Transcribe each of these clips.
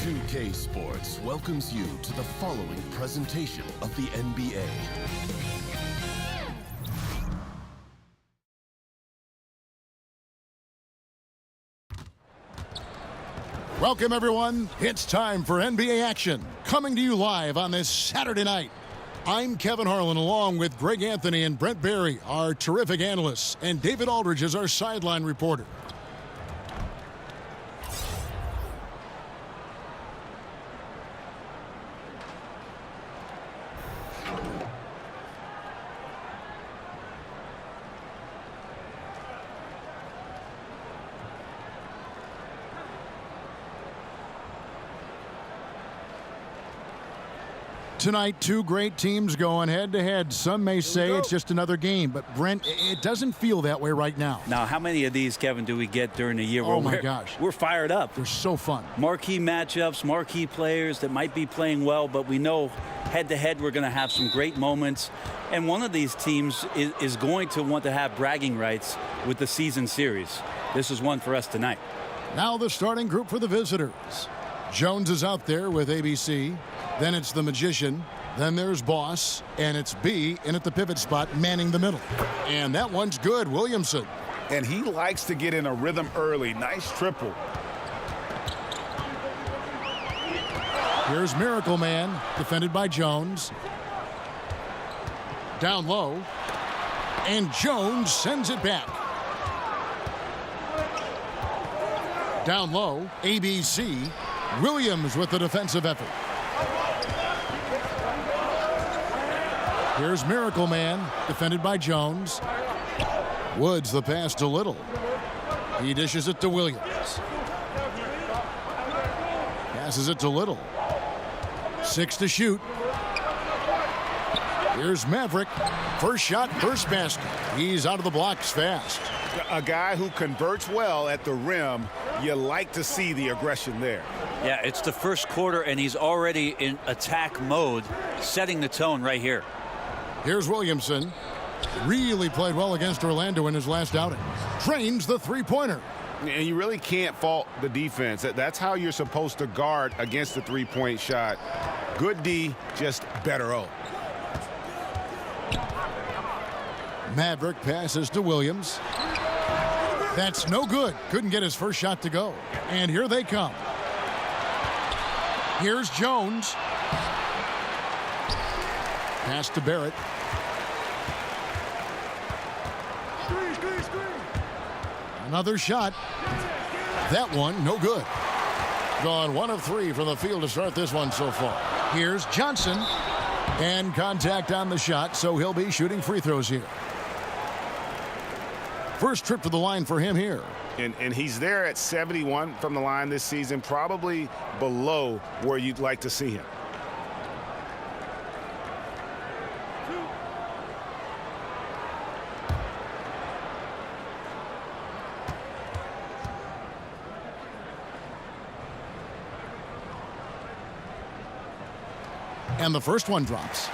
2K Sports welcomes you to the following presentation of the NBA. Welcome, everyone. It's time for NBA action, coming to you live on this Saturday night. I'm Kevin Harlan, along with Greg Anthony and Brent Barry, our terrific analysts, and David Aldridge is our sideline reporter. Tonight, two great teams going head-to-head. Some may say it's just another game, but Brent, it doesn't feel that way right now. Now, how many of these, Kevin, do we get during the year? Oh, my gosh. We're fired up. They're so fun. Marquee matchups, marquee players that might be playing well, but we know head-to-head we're going to have some great moments. And one of these teams is going to want to have bragging rights with the season series. This is one for us tonight. Now the starting group for the visitors. Jones is out there with ABC. Then it's the Magician. Then there's Boss. And it's B in at the pivot spot, manning the middle. And that one's good, Williamson. And he likes to get in a rhythm early. Nice triple. Here's Miracle Man, defended by Jones. Down low. And Jones sends it back. Down low, ABC. Williams with the defensive effort. Here's Miracle Man, defended by Jones. Woods the pass to Little. He dishes it to Williams. Passes it to Little. 6 to shoot. Here's Maverick. First shot, first basket. He's out of the blocks fast. A guy who converts well at the rim. You like to see the aggression there. Yeah, it's the first quarter, and he's already in attack mode, setting the tone right here. Here's Williamson. Really played well against Orlando in his last outing. Trains the three-pointer. And you really can't fault the defense. That's how you're supposed to guard against the three-point shot. Good D, just better O. Maverick passes to Williams. That's no good. Couldn't get his first shot to go. And here they come. Here's Jones. Pass to Barrett. Another shot. That one, no good. Gone 1 of 3 from the field to start this one so far. Here's Johnson. And contact on the shot, so he'll be shooting free throws here. First trip to the line for him here. And he's there at 71 from the line this season, probably below where you'd like to see him. And the first one drops.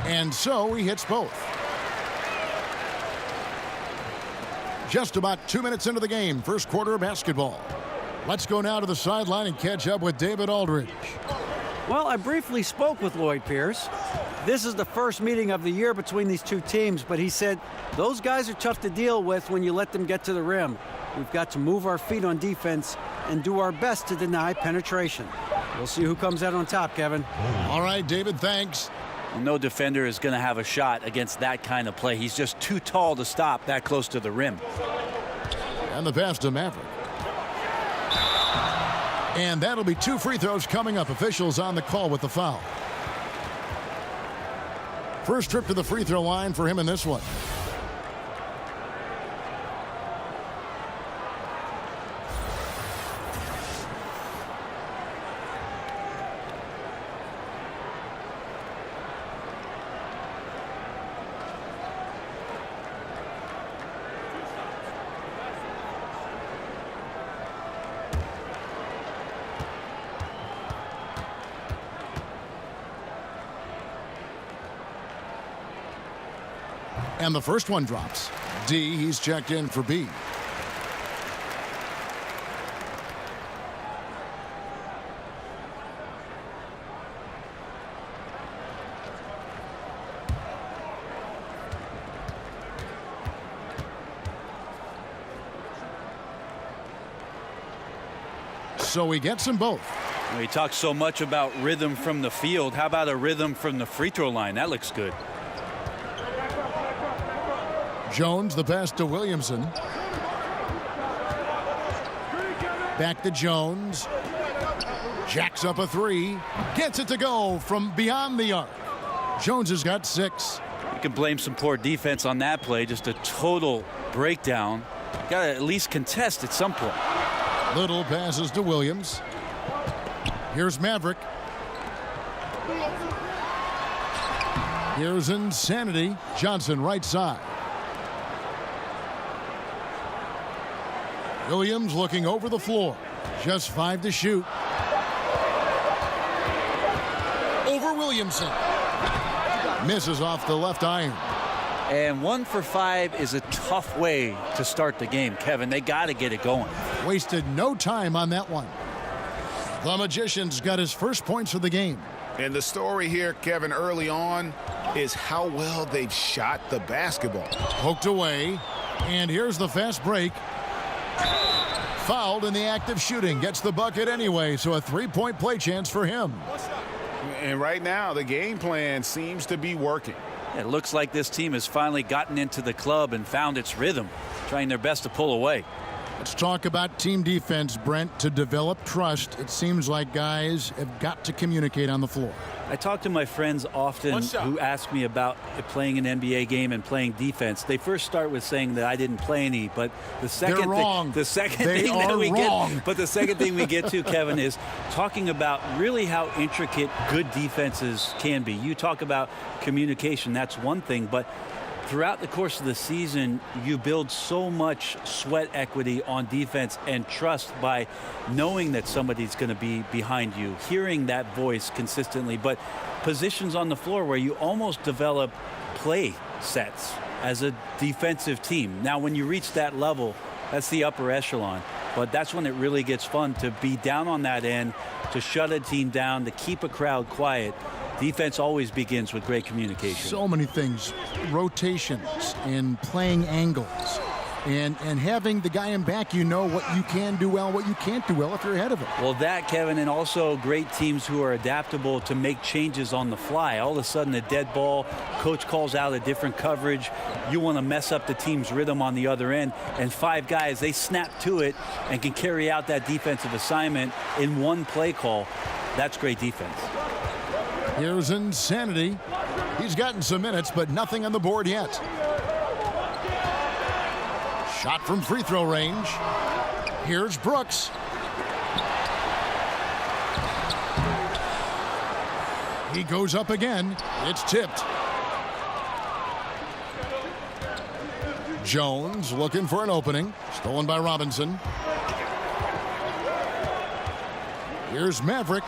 And so he hits both. Just about 2 minutes into the game, first quarter of basketball. Let's go now to the sideline and catch up with David Aldridge. Well, I briefly spoke with Lloyd Pierce. This is the first meeting of the year between these two teams, but he said those guys are tough to deal with when you let them get to the rim. We've got to move our feet on defense and do our best to deny penetration. We'll see who comes out on top, Kevin. All right, David, thanks. No defender is going to have a shot against that kind of play. He's just too tall to stop that close to the rim. And the pass to Maverick. And that'll be 2 free throws coming up. Officials on the call with the foul. First trip to the free throw line for him in this one. And the first one drops. D, he's checked in for B. So he gets them both. We talk so much about rhythm from the field. How about a rhythm from the free throw line? That looks good. Jones, the pass to Williamson. Back to Jones. Jacks up a three. Gets it to go from beyond the arc. Jones has got 6. You can blame some poor defense on that play. Just a total breakdown. Got to at least contest at some point. Little passes to Williams. Here's Maverick. Here's Insanity. Johnson right side. Williams looking over the floor. Just 5 to shoot. Over Williamson. Misses off the left iron. And 1 for 5 is a tough way to start the game, Kevin. They got to get it going. Wasted no time on that one. The Magician's got his first points of the game. And the story here, Kevin, early on is how well they've shot the basketball. Poked away. And here's the fast break. Fouled in the act of shooting. Gets the bucket anyway, so a 3-point play chance for him. And right now, the game plan seems to be working. It looks like this team has finally gotten into the club and found its rhythm, trying their best to pull away. Let's talk about team defense, Brent. To develop trust, it seems like guys have got to communicate on the floor. I talk to my friends often who ask me about playing an NBA game and playing defense. They first start with saying that I didn't play any, but the second thing we get to, Kevin, is talking about really how intricate good defenses can be. You talk about communication, that's one thing, but throughout the course of the season, you build so much sweat equity on defense and trust by knowing that somebody's going to be behind you, hearing that voice consistently, but positions on the floor where you almost develop play sets as a defensive team. Now, when you reach that level, that's the upper echelon, but that's when it really gets fun to be down on that end, to shut a team down, to keep a crowd quiet. Defense always begins with great communication. So many things, rotations and playing angles and having the guy in back, you know what you can do well, what you can't do well if you're ahead of him. Well, that, Kevin, and also great teams who are adaptable to make changes on the fly. All of a sudden, a dead ball, coach calls out a different coverage. You want to mess up the team's rhythm on the other end, and 5 guys, they snap to it and can carry out that defensive assignment in one play call. That's great defense. Here's Insanity. He's gotten some minutes, but nothing on the board yet. Shot from free throw range. Here's Brooks. He goes up again. It's tipped. Jones looking for an opening. Stolen by Robinson. Here's Maverick.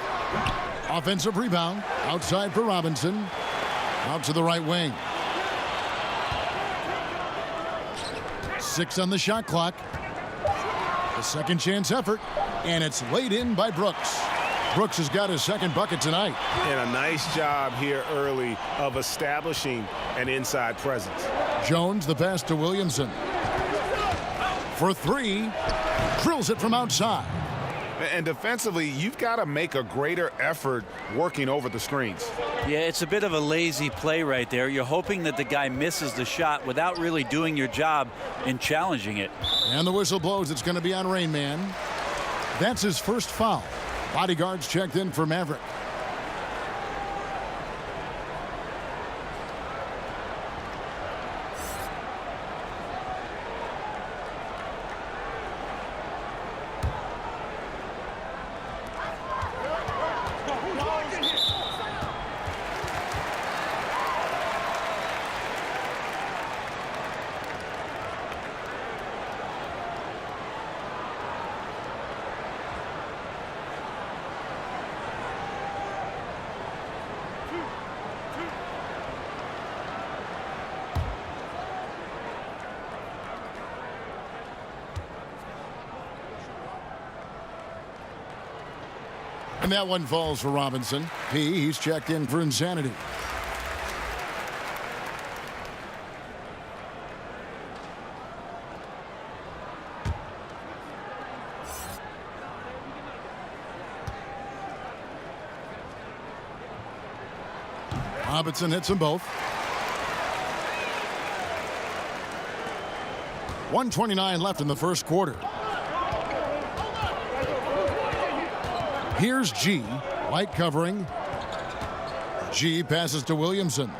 Offensive rebound. Outside for Robinson. Out to the right wing. 6 on the shot clock. The second chance effort. And it's laid in by Brooks. Brooks has got his second bucket tonight. And a nice job here early of establishing an inside presence. Jones, the pass to Williamson. For 3. Drills it from outside. And defensively, you've got to make a greater effort working over the screens. Yeah, it's a bit of a lazy play right there. You're hoping that the guy misses the shot without really doing your job in challenging it. And the whistle blows. It's going to be on Rain Man. That's his first foul. Bodyguards checked in for Maverick. And that one falls for Robinson. He's checked in for insanity. Robinson hits them both. 1:29 left in the first quarter. Here's G. Light covering. G passes to Williamson.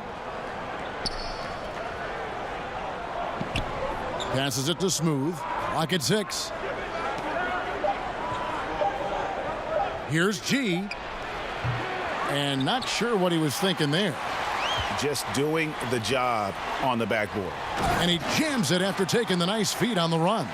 Passes it to Smooth. Clock at 6. Here's G. And not sure what he was thinking there. Just doing the job on the backboard. And he jams it after taking the nice feed on the run.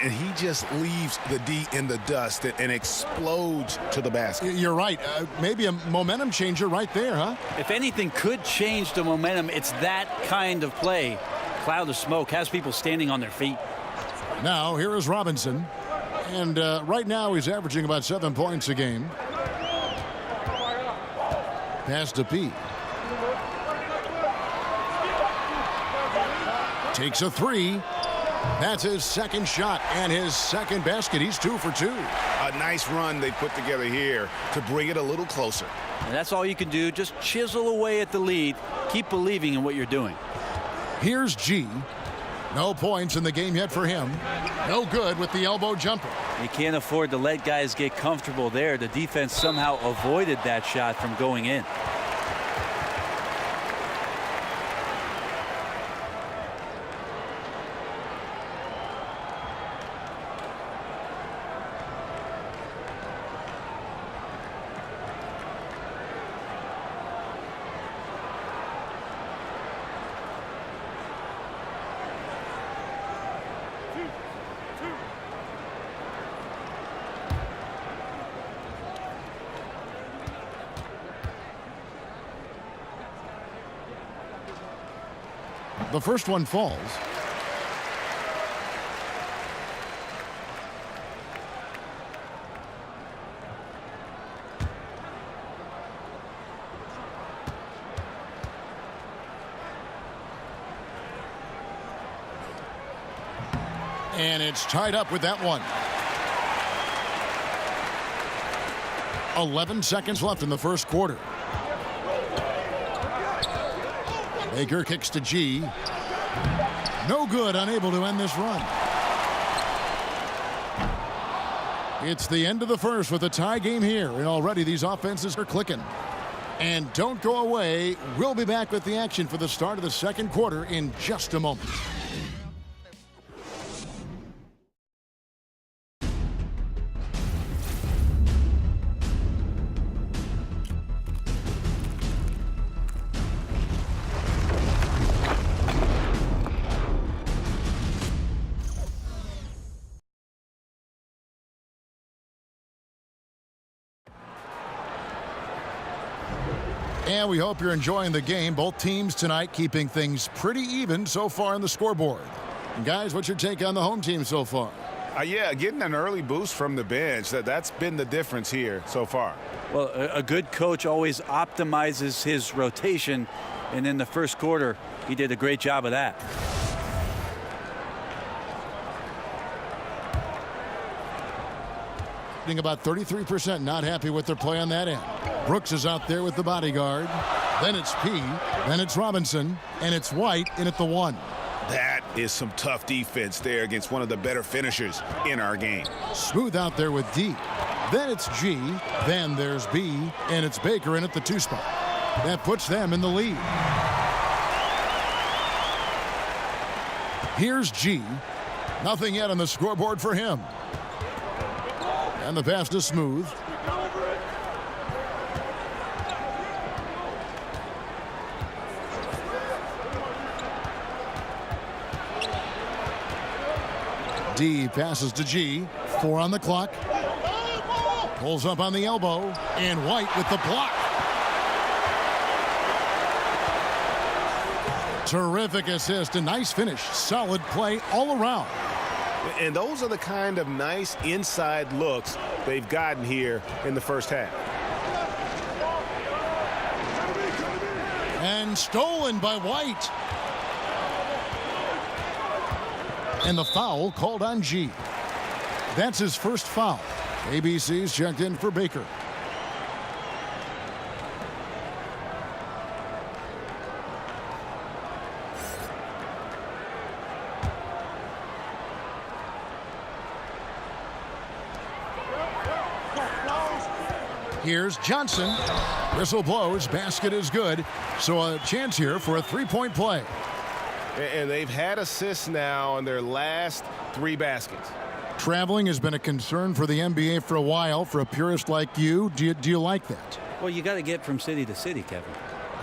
And he just leaves the D in the dust and explodes to the basket. You're right. Maybe a momentum changer right there, huh? If anything could change the momentum, it's that kind of play. Cloud of smoke has people standing on their feet. Now, here is Robinson. And right now, he's averaging about 7 points a game. Pass to P. Takes a 3. That's his second shot and his second basket. He's 2 for 2. A nice run they put together here to bring it a little closer. And that's all you can do. Just chisel away at the lead. Keep believing in what you're doing. Here's G. No points in the game yet for him. No good with the elbow jumper. You can't afford to let guys get comfortable there. The defense somehow avoided that shot from going in. The first one falls. And it's tied up with that one. 11 seconds left in the first quarter. Baker kicks to G. No good, unable to end this run. It's the end of the first with a tie game here, and already these offenses are clicking. And don't go away. We'll be back with the action for the start of the second quarter in just a moment. And we hope you're enjoying the game. Both teams tonight keeping things pretty even so far on the scoreboard. And guys, what's your take on the home team so far? Yeah, getting an early boost from the bench. That's been the difference here so far. Well, a good coach always optimizes his rotation, and in the first quarter, he did a great job of that. About 33% not happy with their play on that end. Brooks is out there with the bodyguard. Then it's P. Then it's Robinson. And it's White in at the 1. That is some tough defense there against one of the better finishers in our game. Smooth out there with D. Then it's G. Then there's B. And it's Baker in at the 2 spot. That puts them in the lead. Here's G. Nothing yet on the scoreboard for him. And the pass to Smooth. D passes to G. 4 on the clock. Pulls up on the elbow. And White with the block. Terrific assist. A nice finish. Solid play all around. And those are the kind of nice inside looks they've gotten here in the first half. And stolen by White. And the foul called on G. That's his first foul. ABC's checked in for Baker. Here's Johnson. Whistle blows. Basket is good. So a chance here for a three-point play. And they've had assists now in their last 3 baskets. Traveling has been a concern for the NBA for a while. For a purist like you, do you like that? Well, you got to get from city to city, Kevin.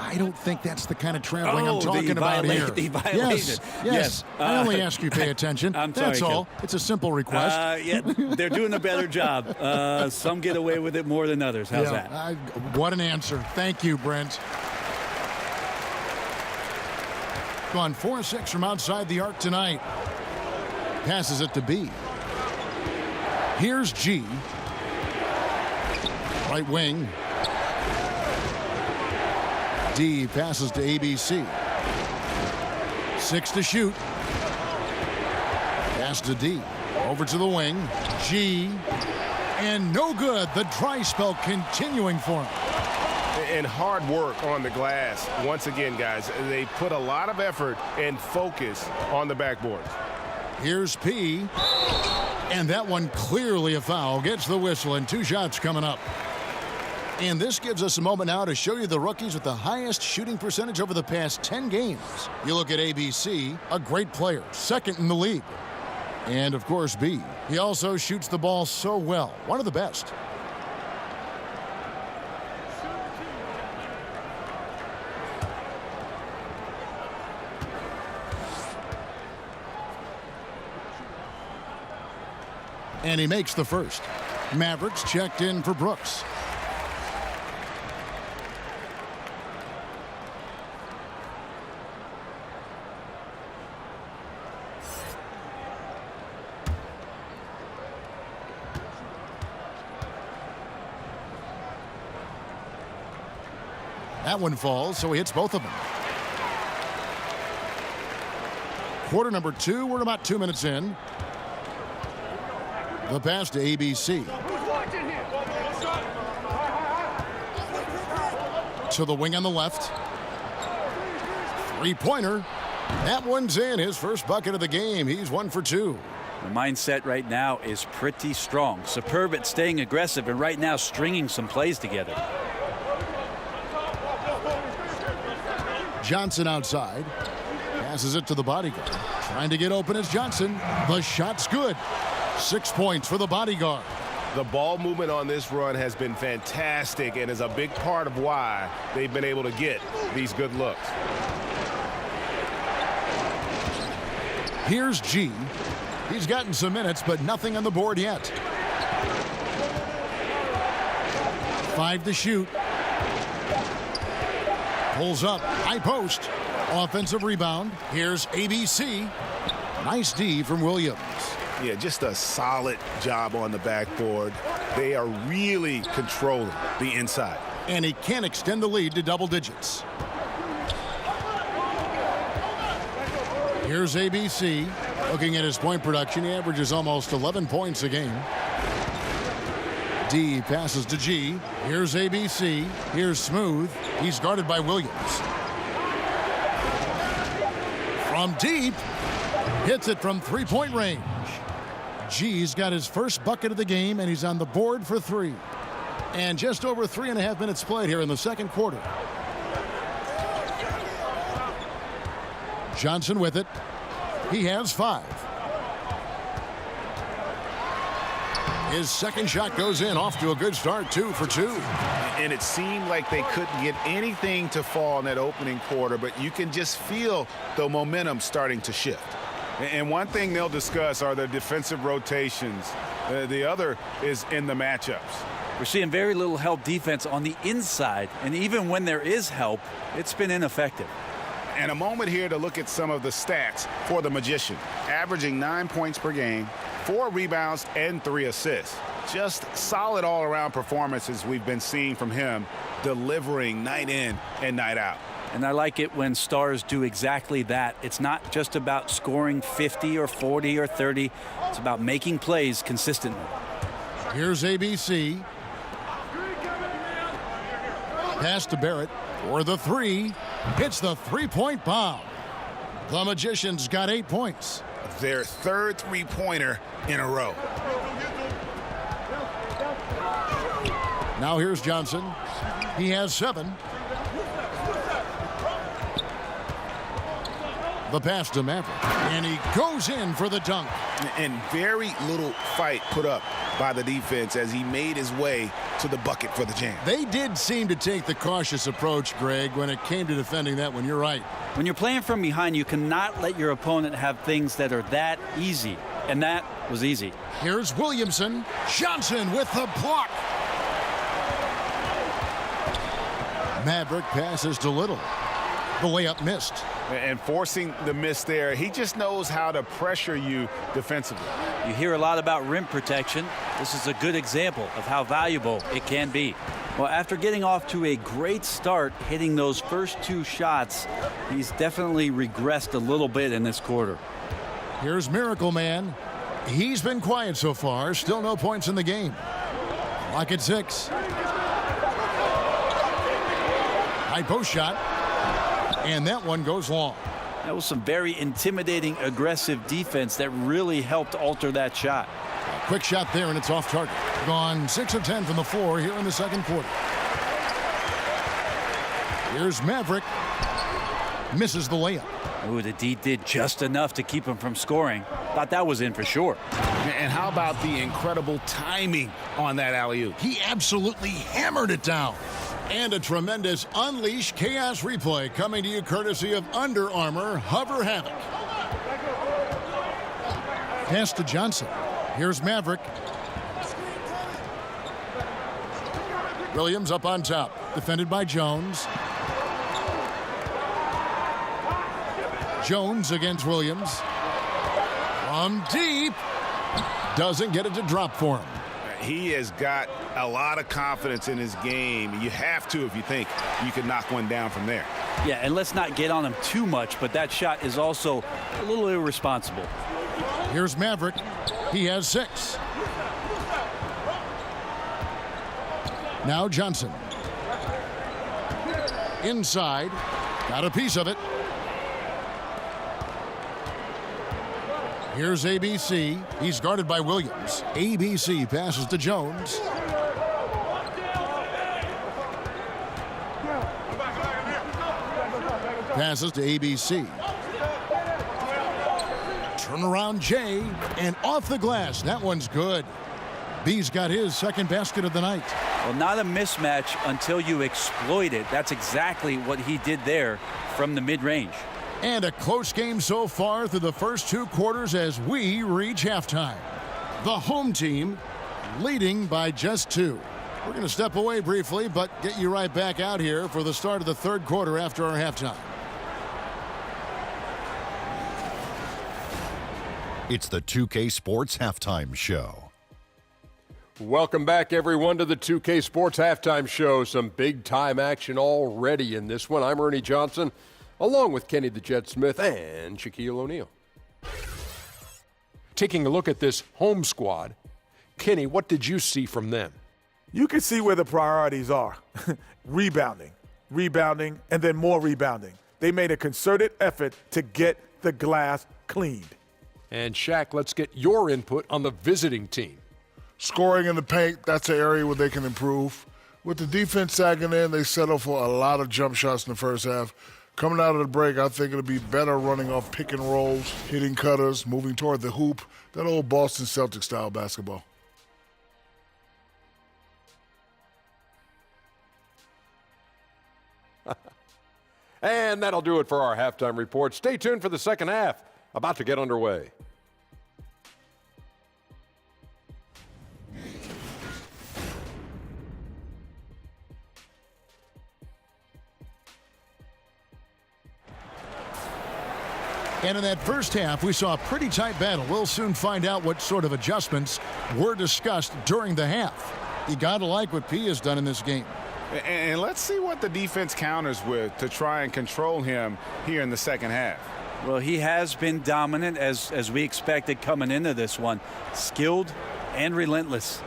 I don't think that's the kind of traveling I'm talking about here. Yes. I only ask you pay attention. I'm sorry, that's all. It's a simple request. Yeah, they're doing a better job. Some get away with it more than others. How's that? What an answer. Thank you, Brent. Gone 4-6 from outside the arc tonight. Passes it to B. Here's G. Right wing. D passes to ABC. 6 to shoot. Pass to D. Over to the wing. G. And no good. The dry spell continuing for him. And hard work on the glass. Once again, guys, they put a lot of effort and focus on the backboard. Here's P. And that one clearly a foul. Gets the whistle and 2 shots coming up. And this gives us a moment now to show you the rookies with the highest shooting percentage over the past 10 games. You look at ABC, a great player, second in the league. And, of course, B. He also shoots the ball so well, one of the best. And he makes the first. Mavericks checked in for Brooks. That one falls, so he hits both of them. Quarter number 2, we're about 2 minutes in. The pass to ABC. To the wing on the left. 3-pointer. That one's in, his first bucket of the game. He's 1 for 2. The mindset right now is pretty strong. Superb at staying aggressive and right now stringing some plays together. Johnson outside. Passes it to the bodyguard. Trying to get open is Johnson. The shot's good. 6 points for the bodyguard. The ball movement on this run has been fantastic and is a big part of why they've been able to get these good looks. Here's G. He's gotten some minutes, but nothing on the board yet. 5 to shoot. Pulls up, high post. Offensive rebound. Here's ABC. Nice D from Williams. Yeah, just a solid job on the backboard. They are really controlling the inside. And he can extend the lead to double digits. Here's ABC. Looking at his point production, he averages almost 11 points a game. D passes to G. Here's ABC. Here's Smooth. He's guarded by Williams. From deep. Hits it from 3-point range. G's got his first bucket of the game, and he's on the board for 3. And just over 3.5 minutes played here in the second quarter. Johnson with it. He has 5. His second shot goes in, off to a good start, 2 for 2. And it seemed like they couldn't get anything to fall in that opening quarter, but you can just feel the momentum starting to shift. And one thing they'll discuss are the defensive rotations. The other is in the matchups. We're seeing very little help defense on the inside, and even when there is help, it's been ineffective. And a moment here to look at some of the stats for the Magician. Averaging 9 points per game, 4 rebounds, and 3 assists. Just solid all-around performances we've been seeing from him, delivering night in and night out. And I like it when stars do exactly that. It's not just about scoring 50 or 40 or 30. It's about making plays consistently. Here's ABC. Pass to Barrett for the three. Hits the three-point bomb. The Magicians got 8 points. Their third three-pointer in a row. Now here's Johnson. He has 7. The pass to Maverick. And he goes in for the dunk. And very little fight put up by the defense as he made his way to the bucket for the jam. They did seem to take the cautious approach, Greg, when it came to defending that one. You're right. When you're playing from behind, you cannot let your opponent have things that are that easy. And that was easy. Here's Williamson. Johnson with the block. Maverick passes to Little. The layup missed. And forcing the miss there, he just knows how to pressure you defensively. You hear a lot about rim protection. This is a good example of how valuable it can be. Well, after getting off to a great start, hitting those first 2 shots, he's definitely regressed a little bit in this quarter. Here's Miracle Man. He's been quiet so far. Still no points in the game. Lock at 6. High post shot. And that one goes long. That was some very intimidating, aggressive defense that really helped alter that shot. Quick shot there, and it's off target. Gone 6 of 10 from the floor here in the second quarter. Here's Maverick. Misses the layup. Ooh, the D did just enough to keep him from scoring. Thought that was in for sure. And how about the incredible timing on that alley-oop? He absolutely hammered it down. And a tremendous Unleash Chaos replay coming to you courtesy of Under Armour Hover Havoc. Pass to Johnson. Here's Maverick. Williams up on top. Defended by Jones. Jones against Williams. From deep. Doesn't get it to drop for him. He has got a lot of confidence in his game. You have to if you think you can knock one down from there. Yeah, and let's not get on him too much, but that shot is also a little irresponsible. Here's Maverick. He has 6. Now Johnson. Inside. Got a piece of it. Here's ABC. He's guarded by Williams. ABC passes to Jones. Passes to ABC. Turnaround J, and off the glass. That one's good. B's got his second basket of the night. Well, not a mismatch until you exploit it. That's exactly what he did there from the mid-range. And a close game so far through the first 2 quarters as we reach halftime. The home team leading by just 2. We're going to step away briefly, but get you right back out here for the start of the third quarter after our halftime. It's the 2K Sports Halftime Show. Welcome back, everyone, to the 2K Sports Halftime Show. Some big-time action already in this one. I'm Ernie Johnson, along with Kenny the Jet Smith and Shaquille O'Neal. Taking a look at this home squad, Kenny, what did you see from them? You can see where the priorities are. Rebounding, and then more rebounding. They made a concerted effort to get the glass cleaned. And Shaq, let's get your input on the visiting team. Scoring in the paint, that's an area where they can improve. With the defense sagging in, they settle for a lot of jump shots in the first half. Coming out of the break, I think it'll be better running off pick and rolls, hitting cutters, moving toward the hoop, that old Boston Celtics style basketball. And that'll do it for our halftime report. Stay tuned for the second half, about to get underway. And in that first half, we saw a pretty tight battle. We'll soon find out what sort of adjustments were discussed during the half. You got to like what P has done in this game. And let's see what the defense counters with to try and control him here in the second half. Well, he has been dominant as we expected coming into this one. Skilled and relentless.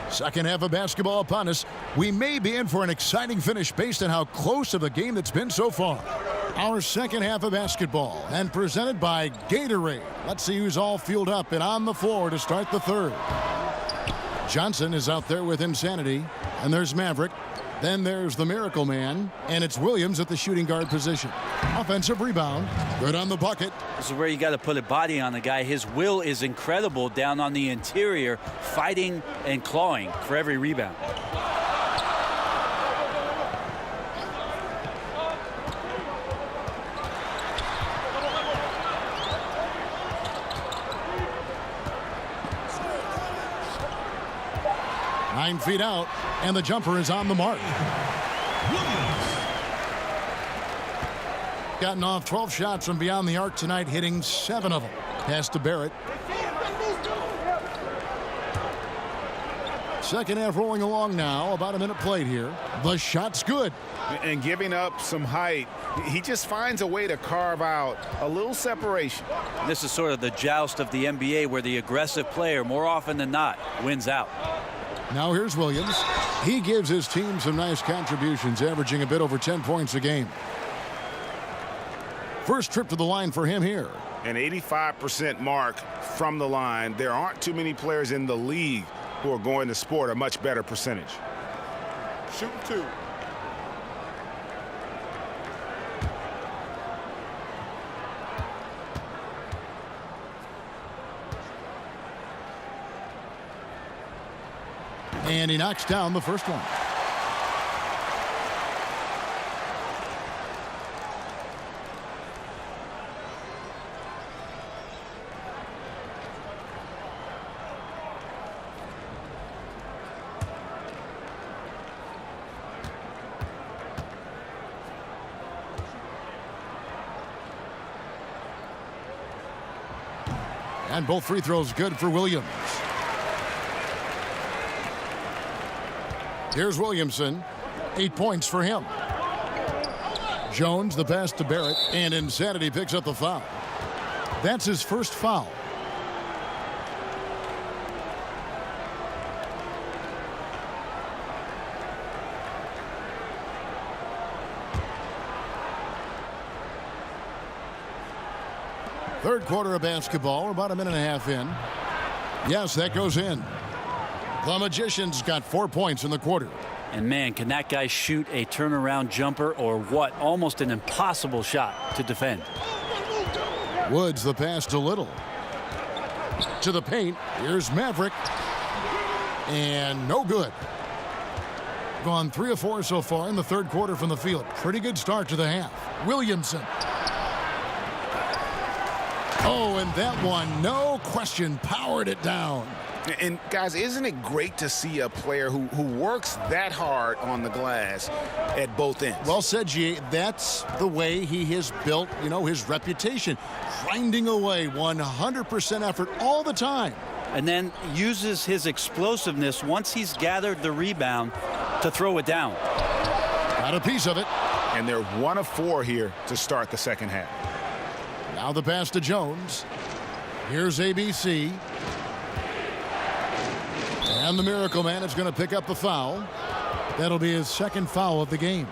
Second half of basketball upon us. We may be in for an exciting finish based on how close of the game that's been so far. Our second half of basketball and presented by Gatorade. Let's see who's all fueled up and on the floor to start the third. Johnson is out there with Insanity, and there's Maverick. Then there's the Miracle Man, and it's Williams at the shooting guard position. Offensive rebound, good on the bucket. This is where you got to put a body on the guy. His will is incredible down on the interior, fighting and clawing for every rebound. Nine feet out, and the jumper is on the mark. Gotten off 12 shots from beyond the arc tonight, hitting 7 of them. Pass to Barrett. Second half rolling along now. About a minute played here. The shot's good. And giving up some height, he just finds a way to carve out a little separation. This is sort of the joust of the NBA where the aggressive player, more often than not, wins out. Now here's Williams. He gives his team some nice contributions, averaging a bit over 10 points a game. First trip to the line for him here. An 85% mark from the line. There aren't too many players in the league who are going to sport a much better percentage. Shooting 2. And he knocks down the first one. And both free throws good for Williams. Here's Williamson. 8 points for him. Jones, the pass to Barrett, and Insanity picks up the foul. That's his first foul. Third quarter of basketball. We're about a minute and a half in. Yes, that goes in. The Magicians got 4 points in the quarter. And man, can that guy shoot a turnaround jumper or what? Almost an impossible shot to defend. Woods the pass to Little. To the paint. Here's Maverick. And no good. Gone 3 of 4 so far in the third quarter from the field. Pretty good start to the half. Williamson. Oh, and that one, no question, powered it down. And guys, isn't it great to see a player who works that hard on the glass at both ends? Well said, G. That's the way he has built, his reputation. Grinding away, 100% effort all the time. And then uses his explosiveness once he's gathered the rebound to throw it down. Got a piece of it. And they're 1 of 4 here to start the second half. Now the pass to Jones. Here's ABC. And the Miracle Man is going to pick up the foul. That'll be his second foul of the game.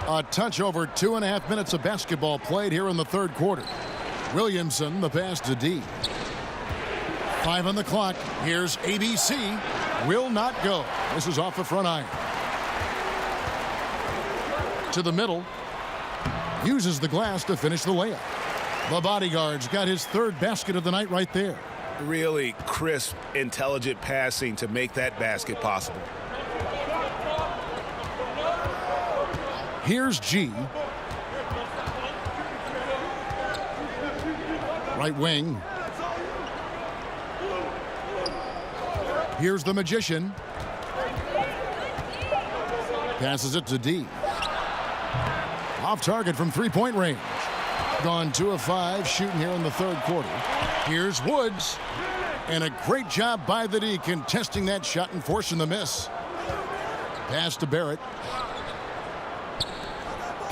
A touch over 2.5 minutes of basketball played here in the third quarter. Williamson, the pass to D. 5 on the clock. Here's ABC. Will not go. This is off the front iron. To the middle. Uses the glass to finish the layup. The bodyguard's got his third basket of the night right there. Really crisp, intelligent passing to make that basket possible. Here's G. Right wing. Here's the Magician. Passes it to D. Off target from three-point range. Gone 2 of 5 shooting here in the third quarter. Here's Woods. And a great job by the D contesting that shot and forcing the miss. Pass to Barrett.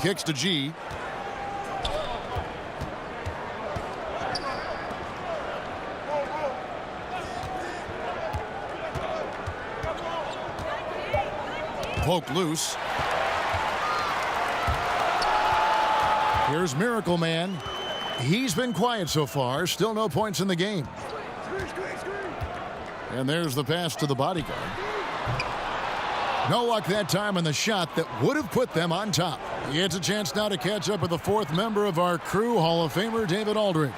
Kicks to G. Poke loose. Here's Miracle Man. He's been quiet so far. Still no points in the game. And there's the pass to the bodyguard. No luck that time on the shot that would have put them on top. He gets a chance now to catch up with the fourth member of our crew, Hall of Famer David Aldridge.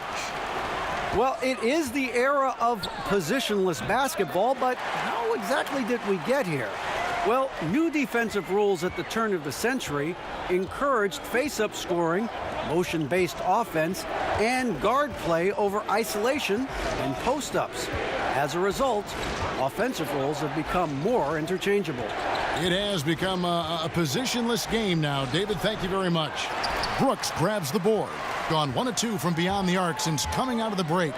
Well, it is the era of positionless basketball, but how exactly did we get here? Well, new defensive rules at the turn of the century encouraged face-up scoring, motion-based offense, and guard play over isolation and post-ups. As a result, offensive roles have become more interchangeable. It has become a positionless game now. David, thank you very much. Brooks grabs the board. Gone 1 of 2 from beyond the arc since coming out of the break.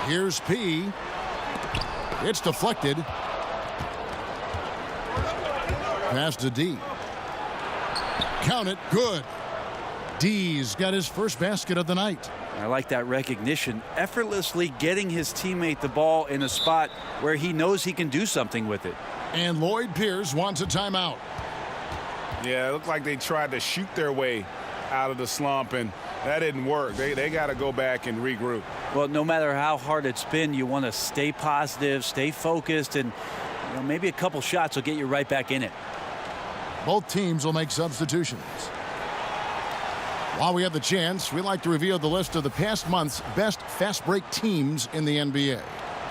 Here's P. It's deflected. Pass to D. Count it. Good. D's got his first basket of the night. I like that recognition. Effortlessly getting his teammate the ball in a spot where he knows he can do something with it. And Lloyd Pierce wants a timeout. Yeah, it looked like they tried to shoot their way out of the slump, and that didn't work. They got to go back and regroup. Well, no matter how hard it's been, you want to stay positive, stay focused, and maybe a couple shots will get you right back in it. Both teams will make substitutions. While we have the chance, we like to reveal the list of the past month's best fast break teams in the NBA.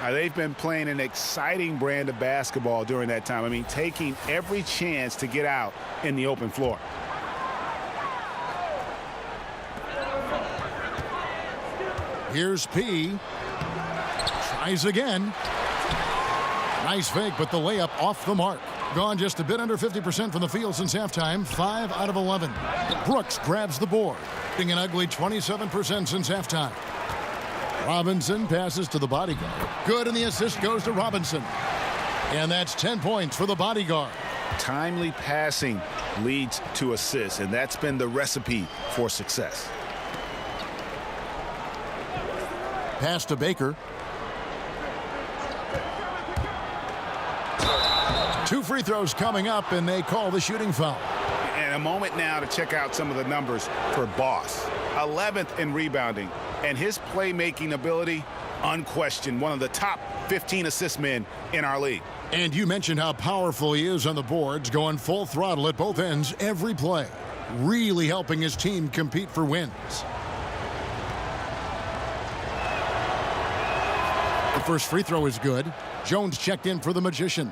They've been playing an exciting brand of basketball during that time. I mean, taking every chance to get out in the open floor. Here's P. Tries again. Nice fake, but the layup off the mark. Gone just a bit under 50% from the field since halftime. 5 out of 11. Brooks grabs the board. Being an ugly 27% since halftime. Robinson passes to the bodyguard. Good, and the assist goes to Robinson. And that's 10 points for the bodyguard. Timely passing leads to assists, and that's been the recipe for success. Pass to Baker. 2 free throws coming up, and they call the shooting foul. And a moment now to check out some of the numbers for Boss. 11th in rebounding, and his playmaking ability, unquestioned, one of the top 15 assist men in our league. And you mentioned how powerful he is on the boards, going full throttle at both ends every play. Really helping his team compete for wins. The first free throw is good. Jones checked in for the Magician.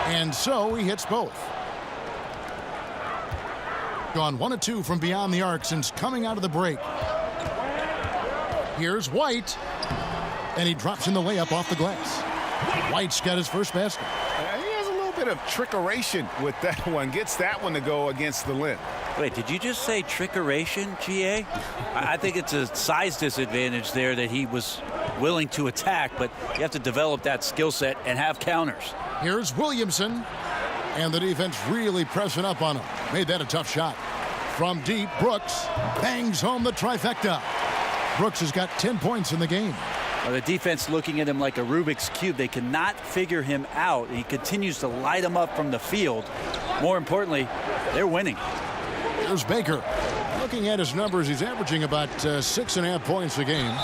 And so he hits both. Gone 1 of 2 from beyond the arc since coming out of the break. Here's White. And he drops in the layup off the glass. White's got his first basket. He has a little bit of trickeration with that one. Gets that one to go against the limb. Wait, did you just say trickeration, GA? I think it's a size disadvantage there that he was willing to attack, but you have to develop that skill set and have counters. Here's Williamson. And the defense really pressing up on him. Made that a tough shot. From deep, Brooks bangs home the trifecta. Brooks has got 10 points in the game. Well, the defense looking at him like a Rubik's Cube. They cannot figure him out. He continues to light him up from the field. More importantly, they're winning. Here's Baker. Looking at his numbers, he's averaging about 6.5 points a game.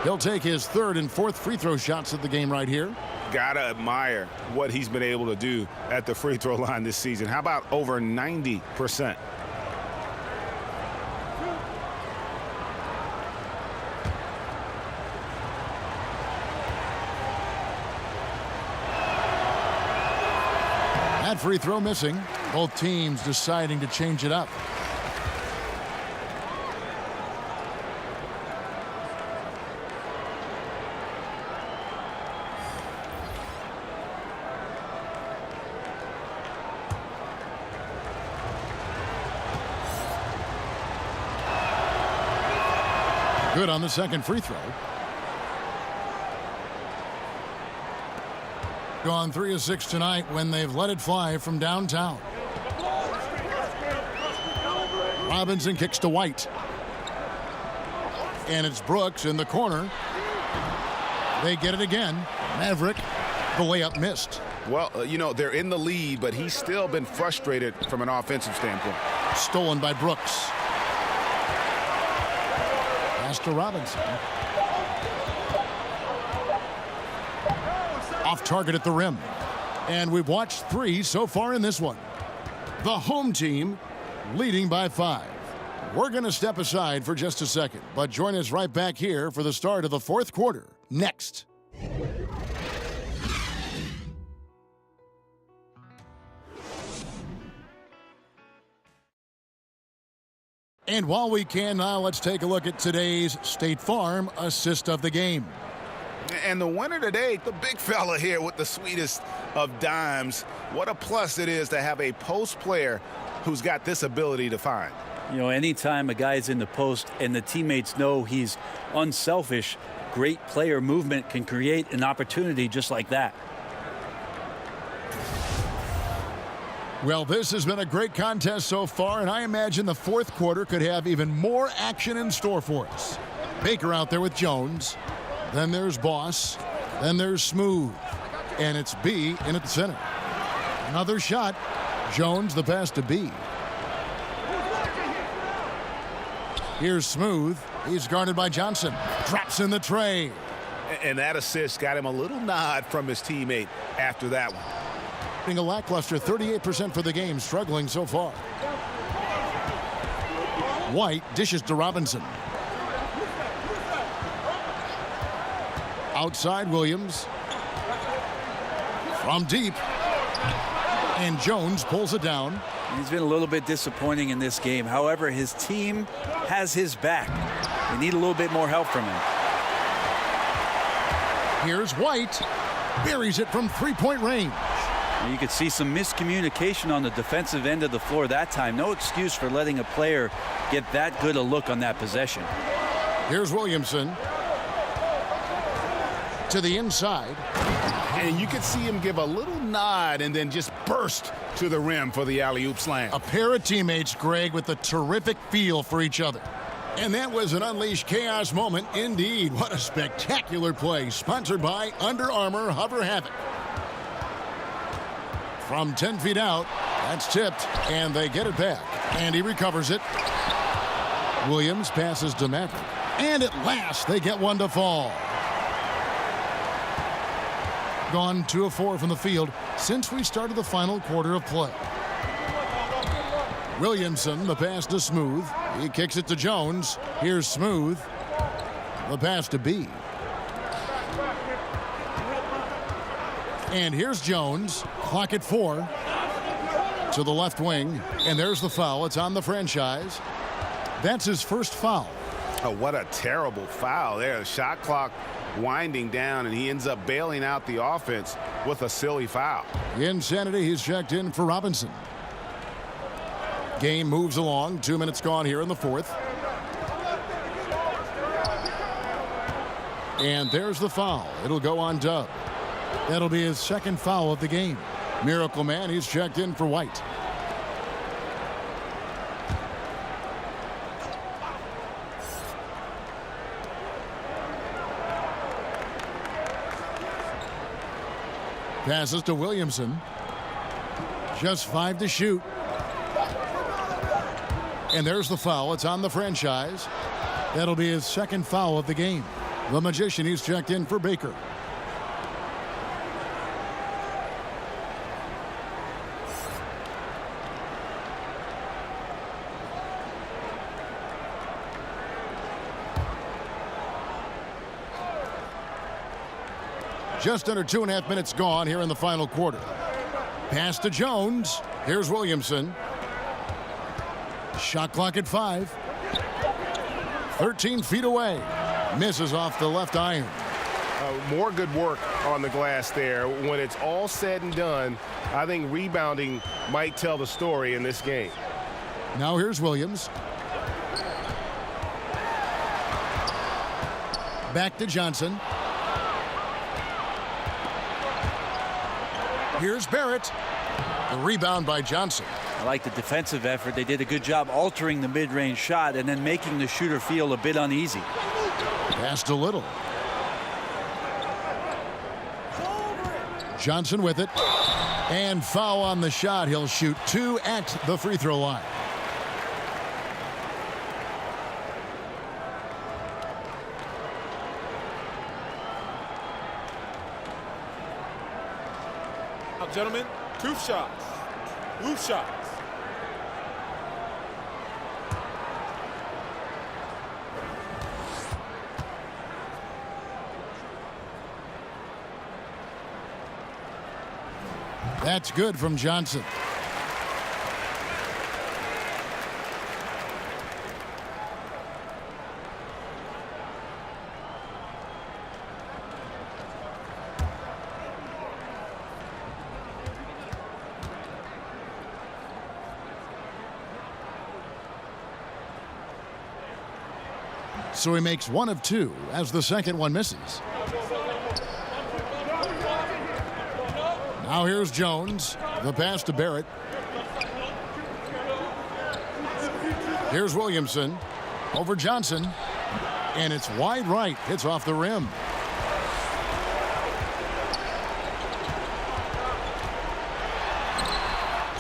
He'll take his third and fourth free throw shots of the game right here. Gotta admire what he's been able to do at the free throw line this season. How about over 90%? That free throw missing. Both teams deciding to change it up. Good on the second free throw. Gone 3 of 6 tonight when they've let it fly from downtown. Robinson kicks to White. And it's Brooks in the corner. They get it again. Maverick, the layup missed. Well, you know, they're in the lead, but he's still been frustrated from an offensive standpoint. Stolen by Brooks. Pass to Robinson. Off target at the rim. And we've watched 3 so far in this one. The home team leading by 5. We're going to step aside for just a second, but join us right back here for the start of the 4th quarter next. And while we can now, let's take a look at today's State Farm assist of the game. And the winner today, the big fella here with the sweetest of dimes. What a plus it is to have a post player who's got this ability to find. You know, anytime a guy's in the post and the teammates know he's unselfish, great player movement can create an opportunity just like that. Well, this has been a great contest so far, and I imagine the 4th quarter could have even more action in store for us. Baker out there with Jones. Then there's Boss. Then there's Smooth. And it's B in at the center. Another shot. Jones, the pass to B. Here's Smooth. He's guarded by Johnson. Drops in the tray. And that assist got him a little nod from his teammate after that one. A lackluster 38% for the game, struggling so far. White dishes to Robinson. Outside Williams. From deep. And Jones pulls it down. He's been a little bit disappointing in this game. However, his team has his back. They need a little bit more help from him. Here's White. Buries it from 3-point range. You could see some miscommunication on the defensive end of the floor that time. No excuse for letting a player get that good a look on that possession. Here's Williamson. To the inside. And you could see him give a little nod and then just burst to the rim for the alley-oop slam. A pair of teammates, Greg, with a terrific feel for each other. And that was an Unleashed Chaos moment indeed. What a spectacular play. Sponsored by Under Armour Hover Havoc. From 10 feet out, that's tipped, and they get it back. And he recovers it. Williams passes to Maverick. And at last, they get one to fall. Gone 2 of 4 from the field since we started the final quarter of play. Williamson, the pass to Smooth. He kicks it to Jones. Here's Smooth. The pass to B. And here's Jones. Clock at 4. To the left wing. And there's the foul. It's on the franchise. That's his first foul. Oh, what a terrible foul there. The shot clock winding down, and he ends up bailing out the offense with a silly foul. Insanity. He's checked in for Robinson. Game moves along. 2 minutes gone here in the 4th. And there's the foul. It'll go on Dub. That'll be his second foul of the game. Miracle Man, he's checked in for White. Passes to Williamson. Just 5 to shoot. And there's the foul. It's on the franchise. That'll be his second foul of the game. The Magician, he's checked in for Baker. Just under 2.5 minutes gone here in the final quarter. Pass to Jones. Here's Williamson. Shot clock at 5. 13 feet away. Misses off the left iron. More good work on the glass there. When it's all said and done, I think rebounding might tell the story in this game. Now here's Williams. Back to Johnson. Here's Barrett. The rebound by Johnson. I like the defensive effort. They did a good job altering the mid-range shot and then making the shooter feel a bit uneasy. Passed a little. Johnson with it. And foul on the shot. He'll shoot 2 at the free throw line. Now, gentlemen, 2 shots. 2 shots. That's good from Johnson. So he makes 1 of 2 as the second one misses. Now here's Jones. The pass to Barrett. Here's Williamson. Over Johnson. And it's wide right. Hits off the rim.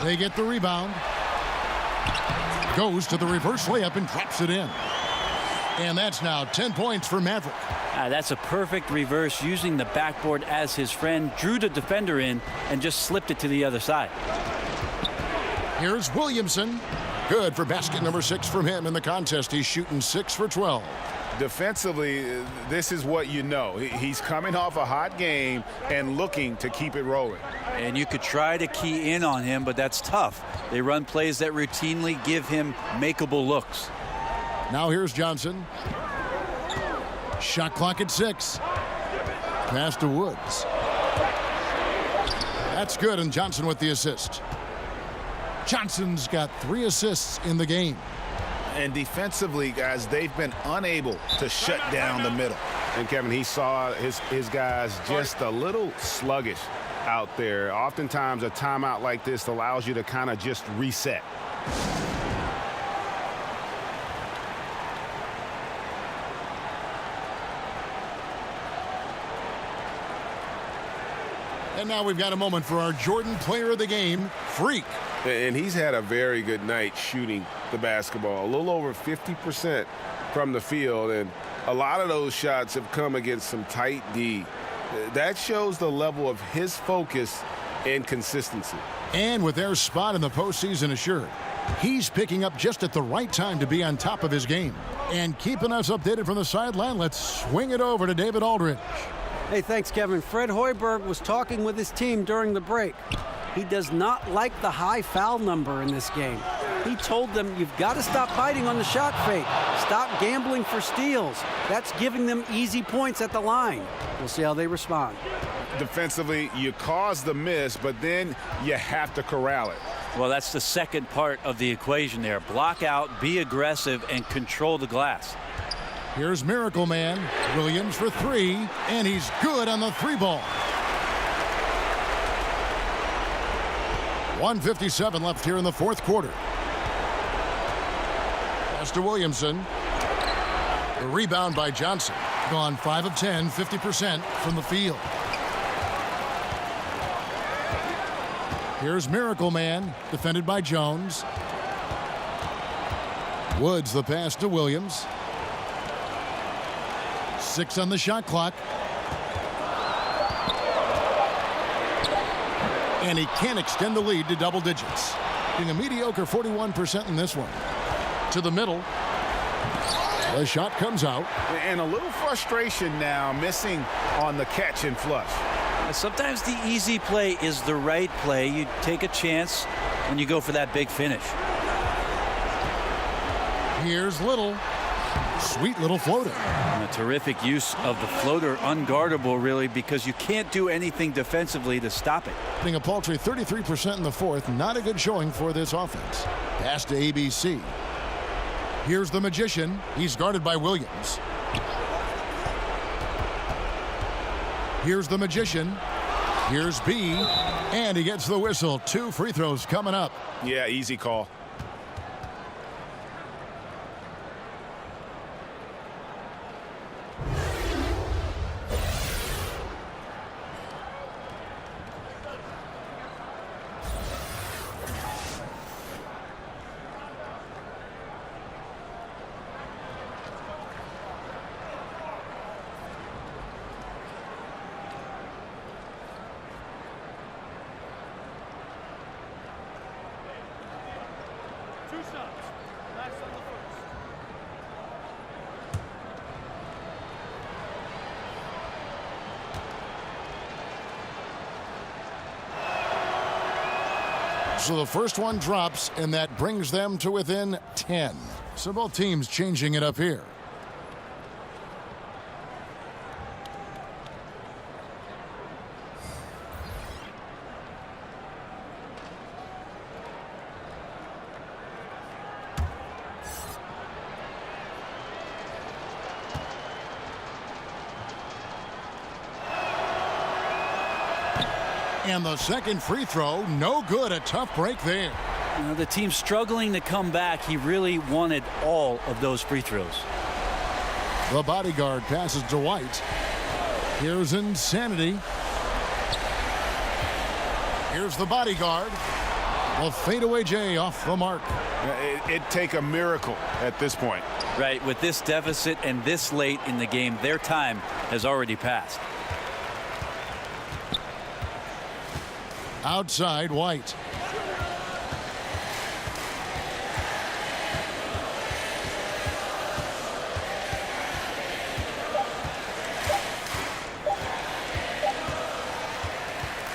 They get the rebound. Goes to the reverse layup and drops it in. And that's now 10 points for Maverick. That's a perfect reverse, using the backboard as his friend, drew the defender in and just slipped it to the other side. Here's Williamson. Good for basket number 6 from him in the contest. He's shooting 6 for 12. Defensively, this is what you know. He's coming off a hot game and looking to keep it rolling. And you could try to key in on him, but that's tough. They run plays that routinely give him makeable looks. Now here's Johnson. Shot clock at 6. Pass to Woods. That's good, and Johnson with the assist. Johnson's got 3 assists in the game. And defensively, guys, they've been unable to shut down the middle. And Kevin, he saw his guys just a little sluggish out there. Oftentimes a timeout like this allows you to kind of just reset. And now we've got a moment for our Jordan Player of the Game, Freak. And he's had a very good night shooting the basketball. A little over 50% from the field, and a lot of those shots have come against some tight D. That shows the level of his focus and consistency. And with their spot in the postseason assured, he's picking up just at the right time to be on top of his game. And keeping us updated from the sideline, let's swing it over to David Aldridge. Hey, thanks, Kevin. Fred Hoiberg was talking with his team during the break. He does not like the high foul number in this game. He told them, you've got to stop biting on the shot fake. Stop gambling for steals. That's giving them easy points at the line. We'll see how they respond. Defensively, you cause the miss, but then you have to corral it. Well, that's the second part of the equation there. Block out, be aggressive, and control the glass. Here's Miracle Man. Williams for 3, and he's good on the 3-ball. 1:57 left here in the fourth quarter. Pass to Williamson. The rebound by Johnson. Gone 5 of 10, 50% from the field. Here's Miracle Man, defended by Jones. Woods the pass to Williams. 6 on the shot clock. And he can't extend the lead to double digits. Being a mediocre 41% in this one. To the middle. The shot comes out. And a little frustration now, missing on the catch and flush. Sometimes the easy play is the right play. You take a chance and you go for that big finish. Here's Little. Sweet little floater. And a terrific use of the floater, unguardable really, because you can't do anything defensively to stop it. Hitting a paltry 33% in the fourth. Not a good showing for this offense. Pass to ABC. Here's the Magician. He's guarded by Williams. Here's the Magician. Here's B. And he gets the whistle. 2 free throws coming up. Yeah, easy call. So the first one drops, and that brings them to within 10. So both teams changing it up here. And the second free throw, no good. A tough break there. The team's struggling to come back. He really wanted all of those free throws. The bodyguard passes to White. Here's Insanity. Here's the bodyguard. The fadeaway J off the mark. It'd take a miracle at this point. Right, with this deficit and this late in the game, their time has already passed. Outside, White.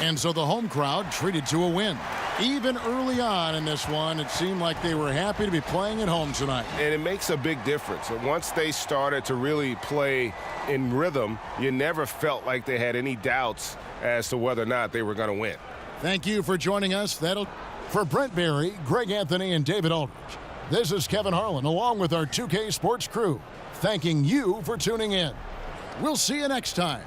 And so the home crowd treated to a win. Even early on in this one, it seemed like they were happy to be playing at home tonight. And it makes a big difference. Once they started to really play in rhythm, you never felt like they had any doubts as to whether or not they were going to win. Thank you for joining us. For Brent Barry, Greg Anthony, and David Aldridge. This is Kevin Harlan, along with our 2K Sports crew, thanking you for tuning in. We'll see you next time.